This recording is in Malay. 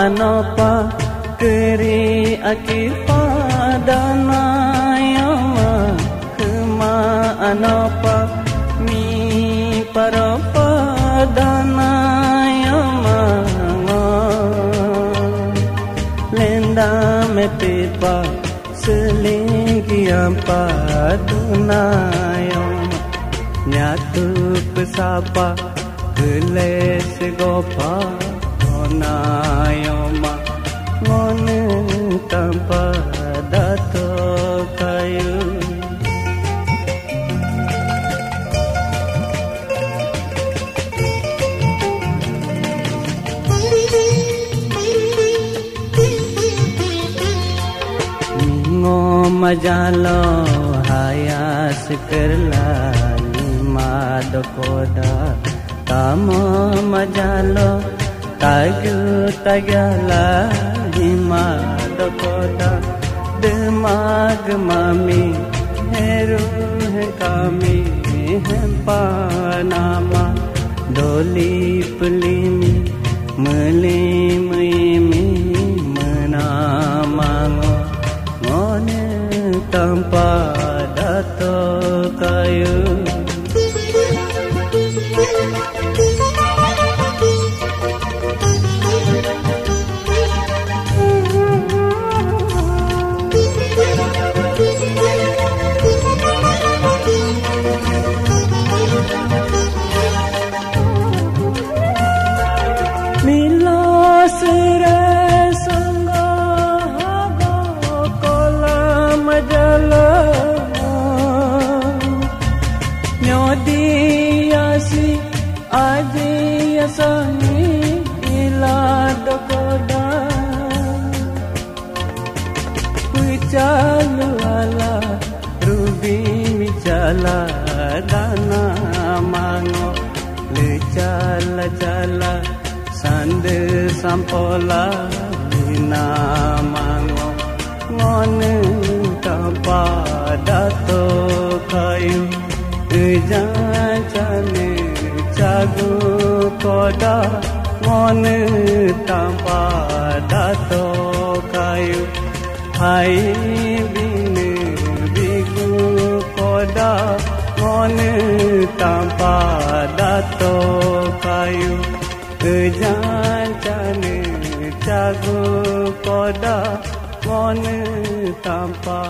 anopa keri akipadana yama kema anopa mi parapadana yama lenda me pepa selingkiam paduna yama nyatu pesapa keles gopa onayoma ngone tanpa dato kayu mingo majalo hayas kerla lima dokoda tamo majalo tagu tagala lima dokoda demag mami heru he kami hempa nama doli pelimi melimi menamango ngone tanpa dato kayu Nyodiasi adiasani ila dokoda Kuicalu ala rubi micala dana mango Lecala cala sande sampola lina mango Ngone tanpa dato kayu Jane cagu koda ngone tanpa dato kayu hai bine bigu koda ngone tanpa dato kayu jane cagu koda ngone tanpa